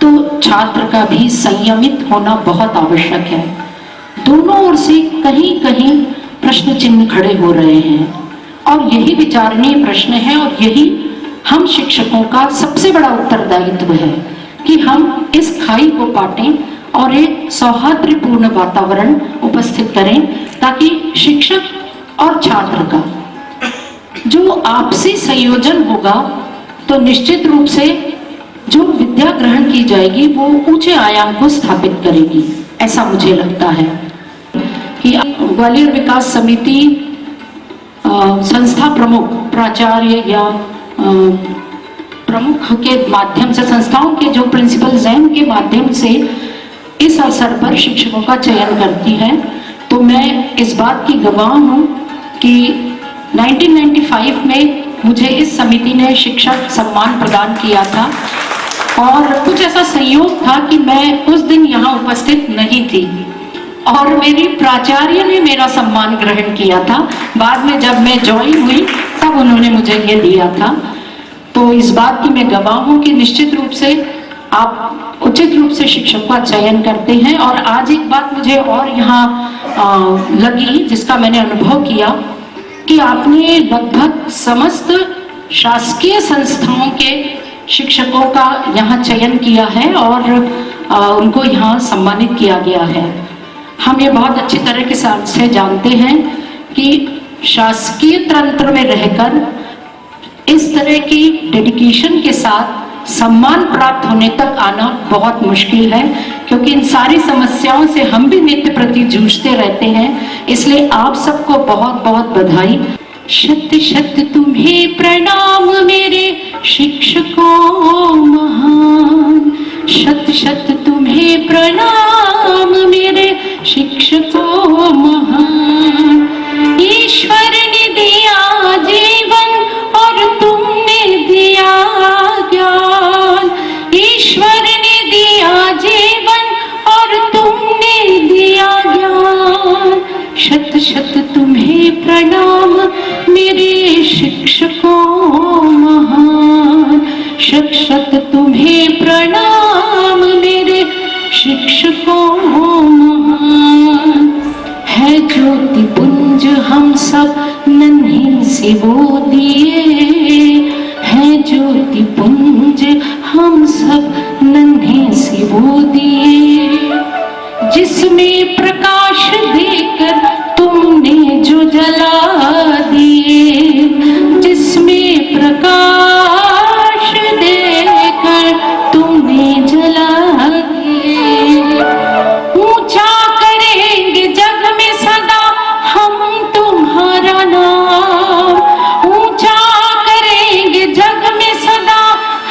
तो छात्र का भी संयमित होना बहुत आवश्यक है। दोनों ओर से कहीं कहीं प्रश्न चिन्ह खड़े हो रहे हैं और यही विचारणीय प्रश्न है और यही हम शिक्षकों का सबसे बड़ा उत्तरदायित्व है कि हम इस खाई को पाटें और एक सौहार्दपूर्ण वातावरण उपस्थित करें ताकि शिक्षक और छात्र का जो आपसी संयोजन होगा तो निश्चित रूप से जो विद्या ग्रहण की जाएगी वो ऊंचे आयाम को स्थापित करेगी, ऐसा मुझे लगता है। कि ग्वालियर विकास समिति संस्था प्रमुख प्राचार्य या प्रमुख के माध्यम से, संस्थाओं के जो प्रिंसिपल्स हैं उनके माध्यम से इस अवसर पर शिक्षकों का चयन करती है। तो मैं इस बात की गवाह हूँ कि 1995 में मुझे इस समिति ने शिक्षक सम्मान प्रदान किया था और कुछ ऐसा संयोग था कि मैं उस दिन यहाँ उपस्थित नहीं थी और मेरी प्राचार्य ने मेरा सम्मान ग्रहण किया था। बाद में जब मैं ज्वाइन हुई तब उन्होंने मुझे ये दिया था। तो इस बात की मैं गवाह हूँ कि निश्चित रूप से आप उचित रूप से शिक्षक का चयन करते हैं। और आज एक बात मुझे और यहाँ लगी जिसका मैंने अनुभव किया कि आपने लगभग समस्त शासकीय संस्थाओं के शिक्षकों का यहाँ चयन किया है और उनको यहाँ सम्मानित किया गया है। हम ये बहुत अच्छी तरह के साथ से जानते हैं कि शासकीय तंत्र में रहकर इस तरह की डेडिकेशन के साथ सम्मान प्राप्त होने तक आना बहुत मुश्किल है, क्योंकि इन सारी समस्याओं से हम भी नित्य प्रति जूझते रहते हैं। इसलिए आप सबको बहुत बहुत बधाई। शत शत तुम्हें प्रणाम मेरे शिक्षकों महान, शत शत तुम्हें प्रणाम मेरे शिक्षकों महान। ईश्वर ने दिया जीवन और तुमने दिया ज्ञान, ईश्वर ने दिया जीवन और तुमने दिया ज्ञान। शत शत तुम्हें प्रणाम मेरे शिक्षकों महान, शत शत तुम्हें प्रणाम मेरे शिक्षकों महान। है ज्योति पुंज हम सब नन्ही सी वो दिए, है ज्योति पुंज हम सब नन्हे सी वो दिए, जिसमें प्रकाश देकर तुमने जो जला दिए, जिसमें प्रकाश देकर तुमने जला दिए। ऊंचा करेंगे जग में सदा हम तुम्हारा नाम, ऊंचा करेंगे जग में सदा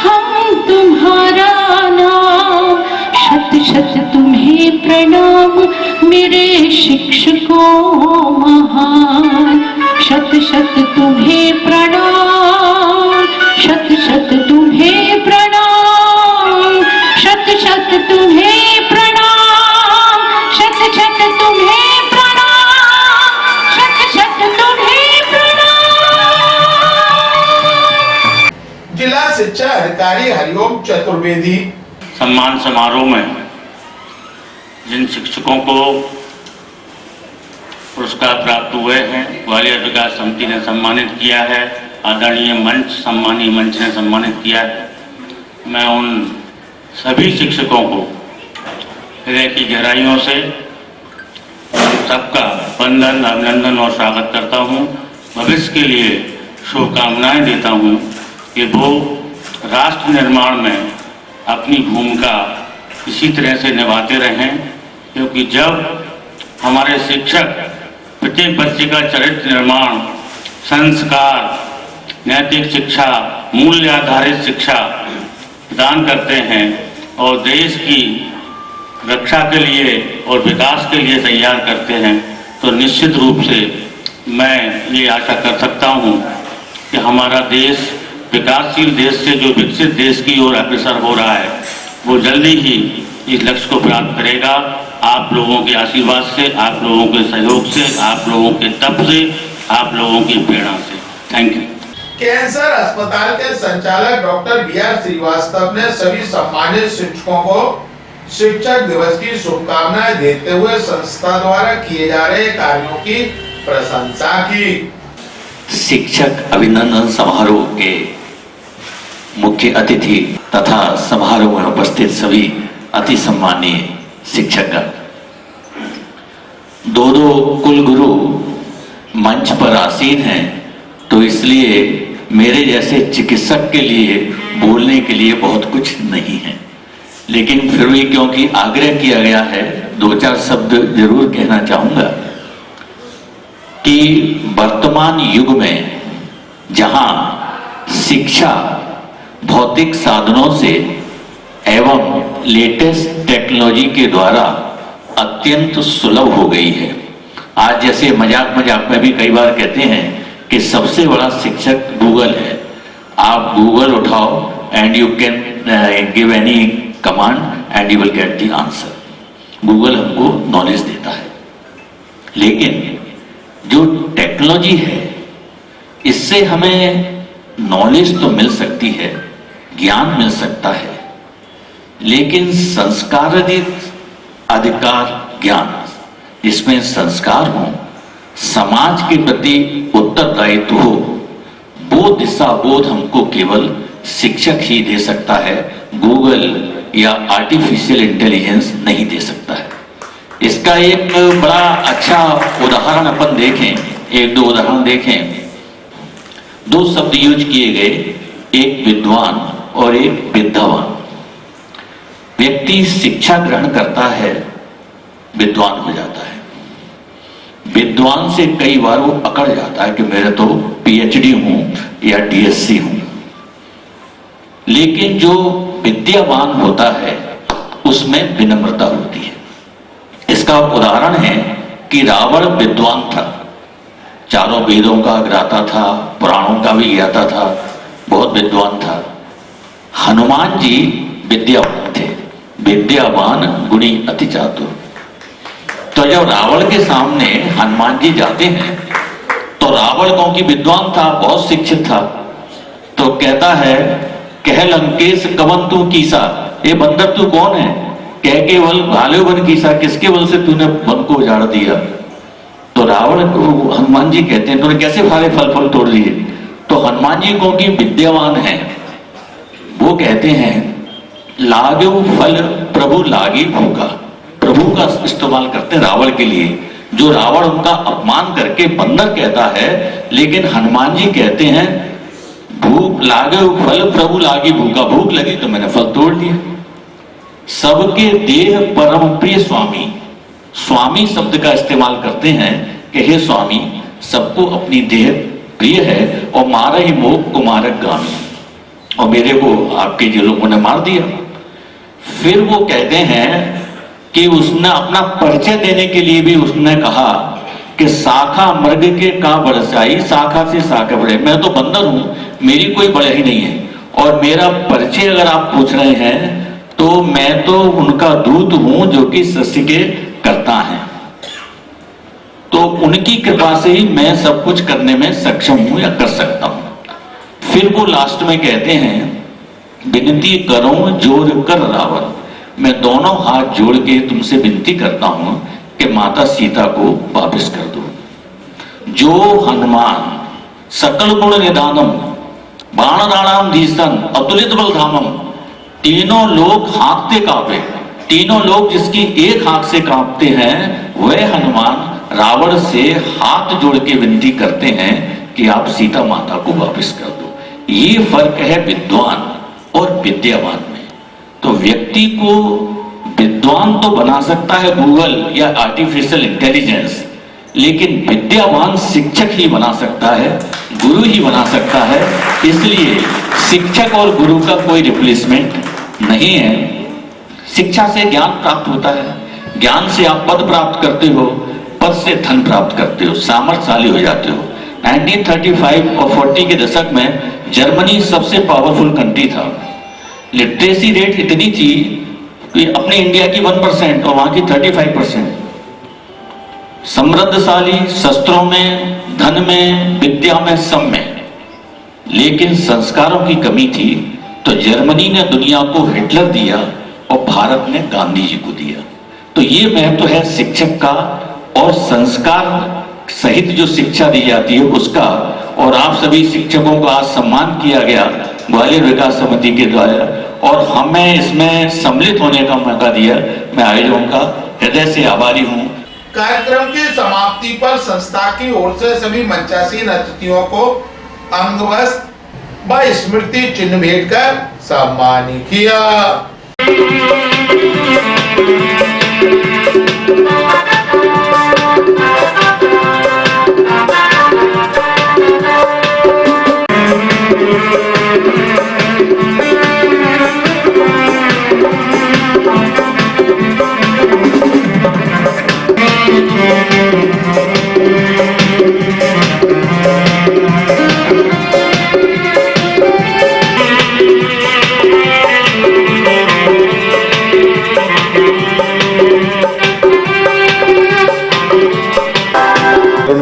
हम तुम्हारा नाम। शत शत तुम्हें प्रणाम मेरे शिक्षकों महान, शत शत तुम्हें प्रणाम, शत शत तुम्हें प्रणाम, शत शत तुम्हें प्रणाम, शत शत तुम्हें प्रणाम, शत शत तुम्हें प्रणाम। जिला शिक्षा अधिकारी हरिओम चतुर्वेदी। सम्मान समारोह में जिन शिक्षकों को पुरस्कार प्राप्त हुए हैं, ग्वालियर विकास समिति ने सम्मानित किया है, आदरणीय मंच सम्मानीय मंच ने सम्मानित किया है। मैं उन सभी शिक्षकों को हृदय की गहराइयों से सबका वंदन, अभिनंदन और स्वागत करता हूं। भविष्य के लिए शुभकामनाएं देता हूं कि वो राष्ट्र निर्माण में अपनी भूमिका इसी तरह से निभाते रहें, क्योंकि जब हमारे शिक्षक प्रत्येक बच्चे का चरित्र निर्माण, संस्कार, नैतिक शिक्षा, मूल्य आधारित शिक्षा प्रदान करते हैं और देश की रक्षा के लिए और विकास के लिए तैयार करते हैं, तो निश्चित रूप से मैं ये आशा कर सकता हूँ कि हमारा देश विकासशील देश से जो विकसित देश की ओर अग्रसर हो रहा है, वो जल्दी ही इस लक्ष्य को प्राप्त करेगा। आप लोगों के आशीर्वाद से, आप लोगों के सहयोग से, आप लोगों के तप से, आप लोगों की प्रेरणा से। Thank you. कैंसर अस्पताल के संचालक डॉक्टर बीआर श्रीवास्तव ने सभी सम्मानित शिक्षकों को शिक्षक दिवस की शुभकामनाएं देते हुए संस्था द्वारा किए जा रहे कार्यों की प्रशंसा की। शिक्षक अभिनंदन समारोह के मुख्य अतिथि तथा समारोह में उपस्थित सभी अति सम्मानीय शिक्षकगण, दो कुलगुरु मंच पर आसीन हैं, तो इसलिए मेरे जैसे चिकित्सक के लिए बोलने के लिए बहुत कुछ नहीं है, लेकिन फिर भी क्योंकि आग्रह किया गया है, दो चार शब्द जरूर कहना चाहूंगा कि वर्तमान युग में जहां शिक्षा भौतिक साधनों से एवं लेटेस्ट टेक्नोलॉजी के द्वारा अत्यंत सुलभ हो गई है। आज जैसे मजाक मजाक में भी कई बार कहते हैं कि सबसे बड़ा शिक्षक गूगल है। आप गूगल उठाओ and you can give any command and you will get the answer. Google हमको नॉलेज देता है, लेकिन जो टेक्नोलॉजी है इससे हमें नॉलेज तो मिल सकती है, ज्ञान मिल सकता है, लेकिन संस्कारित अधिकार ज्ञान, जिसमें संस्कार हो, समाज के प्रति उत्तरदायित्व हो, वो दिशा बोध हमको केवल शिक्षक ही दे सकता है, गूगल या आर्टिफिशियल इंटेलिजेंस नहीं दे सकता है। इसका एक बड़ा अच्छा उदाहरण अपन देखें, एक दो उदाहरण देखें। दो शब्द यूज किए गए, एक विद्वान और एक विद्यावान। व्यक्ति शिक्षा ग्रहण करता है, विद्वान हो जाता है। विद्वान से कई बार वो अकड़ जाता है कि मेरे तो पीएचडी हूं या डीएससी हूं, लेकिन जो विद्यावान होता है उसमें विनम्रता होती है। इसका उदाहरण है कि रावण विद्वान था, चारों वेदों का ज्ञाता था, पुराणों का भी ज्ञाता था, बहुत विद्वान था। हनुमान जी विद्यावान थे, विद्यावान गुणी अति चातुर। तो जब रावण के सामने हनुमान जी जाते हैं तो रावण क्योंकि विद्वान था, बहुत शिक्षित था, तो कहता है कह लंकेश कवन तू कीसा, ये बंदर तू कौन है? कह के बल भाले वन कीसा, किसके बल से तूने वन को उजाड़ दिया? तो रावण को हनुमान जी कहते हैं तूने कैसे सारे फल तोड़ दिए? तो हनुमान जी को कि विद्यावान है, वो कहते हैं लागे फल प्रभु लागी भूखा। प्रभु का इस्तेमाल करते हैं रावण के लिए, जो रावण उनका अपमान करके बंदर कहता है, लेकिन हनुमान जी कहते हैं भूख लागे फल प्रभु लागी भूखा, भूख लगी तो मैंने फल तोड़ दिया। सबके देह परम प्रिय स्वामी, स्वामी शब्द का इस्तेमाल करते हैं कि हे स्वामी सबको अपनी देह प्रिय है और मारा ही मोह को मारक गामी, और मेरे को आपके जो लोगों ने मार दिया। फिर वो कहते हैं कि उसने अपना परिचय देने के लिए भी उसने कहा कि शाखा मृग के का बरसाई, शाखा से शाखा बढ़े। मैं तो बंदर हूं, मेरी कोई बड़े ही नहीं है, और मेरा परिचय अगर आप पूछ रहे हैं तो मैं तो उनका दूत हूं जो कि सृष्टि के कर्ता हैं, तो उनकी कृपा से ही मैं सब कुछ करने में सक्षम हूं या कर सकता हूं। फिर वो लास्ट में कहते हैं विनती करो जोर कर रावण, मैं दोनों हाथ जोड़ के तुमसे विनती करता हूं कि माता सीता को वापस कर दो। जो हनुमान सकल गुण निदानम बाण राणाम धीसन अतुलित बल धामम, तीनों लोग हाँकते कांपे, तीनों लोग जिसकी एक हाथ से कांपते हैं, वह हनुमान रावण से हाथ जोड़ के विनती करते हैं कि आप सीता माता को वापस कर दो। ये फर्क है विद्वान और विद्यावान में। तो व्यक्ति को विद्वान तो बना सकता है गूगल या आर्टिफिशियल इंटेलिजेंस, लेकिन विद्यावान शिक्षक ही बना सकता है, गुरु ही बना सकता है। इसलिए शिक्षक और गुरु का कोई रिप्लेसमेंट नहीं है। शिक्षा से ज्ञान प्राप्त होता है, ज्ञान से आप पद प्राप्त करते हो, पद से धन प्राप्त करते हो, सामर्थ्यशाली हो जाते हो। 1935 और 40 के दशक में जर्मनी सबसे पावरफुल कंट्री था। लिटरेसी रेट इतनी थी कि अपने इंडिया की 1% और वहां की 35%। समृद्धशाली शस्त्रों में, धन में, विद्या में, सब में, लेकिन संस्कारों की कमी थी। तो जर्मनी ने दुनिया को हिटलर दिया और भारत ने गांधी जी को दिया। तो ये महत्व है शिक्षक का, और संस्कार सहित जो शिक्षा दी जाती है उसका। और आप सभी शिक्षकों का आज सम्मान किया गया ग्वालियर विकास समिति के द्वारा, और हमें इसमें सम्मिलित होने का मौका दिया। मैं आयोजकों का हृदय से आभारी हूँ। कार्यक्रम की समाप्ति पर संस्था की ओर से सभी मंचासीन अतिथियों को अंगवस्त्र व स्मृति चिन्ह भेंट कर सम्मानित किया।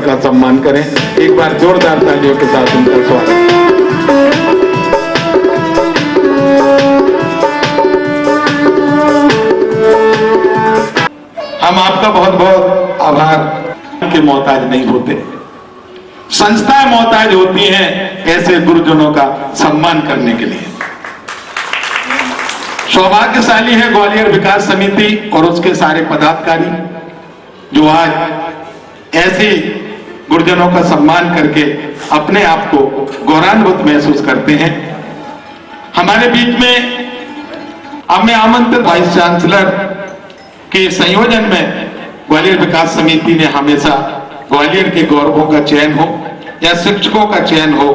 उनका सम्मान करें। एक बार जोरदार तालियों के साथ उनका स्वागत। हम आपका बहुत बहुत आभार के मोहताज नहीं होते, संस्थाएं मोहताज होती हैं ऐसे गुरुजनों का सम्मान करने के लिए। सौभाग्यशाली है ग्वालियर विकास समिति और उसके सारे पदाधिकारी जो आज ऐसे गुरुजनों का सम्मान करके अपने आप को गौरवान्वित महसूस करते हैं। हमारे बीच में हमें आमंत्रित वाइस चांसलर के संयोजन में ग्वालियर विकास समिति ने हमेशा ग्वालियर के गौरवों का चयन हो या शिक्षकों का चयन हो,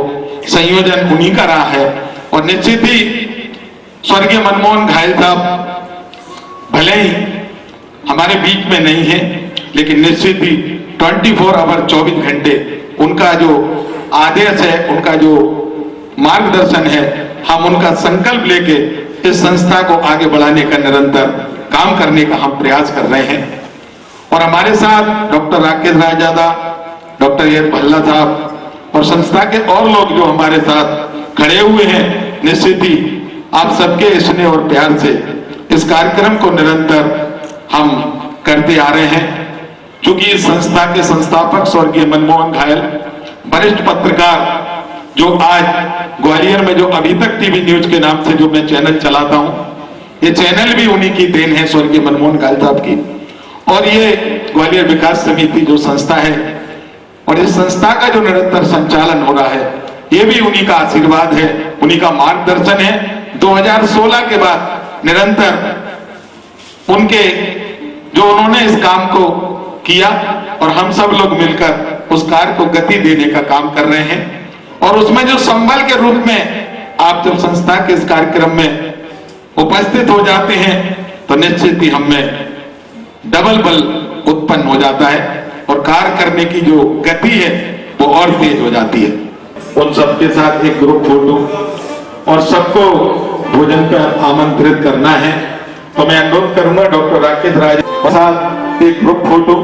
संयोजन उन्हीं का रहा है। और निश्चित ही स्वर्गीय मनमोहन घायल साहब भले ही हमारे बीच में नहीं है, लेकिन निश्चित ही 24 आवर 24 घंटे उनका जो आदेश है, उनका जो मार्गदर्शन है, हम उनका संकल्प लेके इस संस्था को आगे बढ़ाने का निरंतर काम करने का हम प्रयास कर रहे हैं। और हमारे साथ doctor Rakesh Raizada, doctor A Bhalla साहब और संस्था के और लोग जो हमारे साथ खड़े हुए हैं, निश्चित ही आप सबके स्नेह और प्यार से इस कार्यक्रम को निरंतर हम करते आ रहे हैं। चूंकि इस संस्था के संस्थापक स्वर्गीय मनमोहन घायल वरिष्ठ पत्रकार, जो आज ग्वालियर में जो अभी तक टीवी न्यूज के नाम से जो मैं चैनल चलाता हूं, ये चैनल भी उन्हीं की देन है, स्वर्गीय मनमोहन घायल साहब की। और ये ग्वालियर विकास समिति जो संस्था है और इस संस्था का जो निरंतर संचालन हो रहा है, ये भी उन्हीं का आशीर्वाद है, उन्हीं का मार्गदर्शन है। 2016 के बाद निरंतर उनके जो उन्होंने इस काम को किया और हम सब लोग मिलकर उस कार्य को गति देने का काम कर रहे हैं। और उसमें जो संबल के रूप में आप जब संस्था के इस कार्यक्रम में उपस्थित हो जाते हैं तो निश्चित ही हमें डबल बल उत्पन्न हो जाता है और कार्य करने की जो गति है वो और तेज हो जाती है। उन सबके साथ एक ग्रुप फोटो और सबको भोजन पर आमंत्रित करना है। तो मैं अनुरोध करूंगा डॉक्टर राकेश राय के साथ एक ग्रुप फोटो,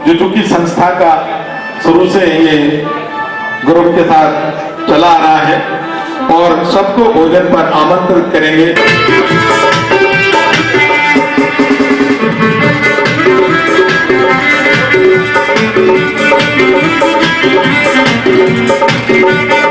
जो चूंकि संस्था का शुरू से ये ग्रुप के साथ चला आ रहा है, और सबको भोजन पर आमंत्रित करेंगे। Thank you.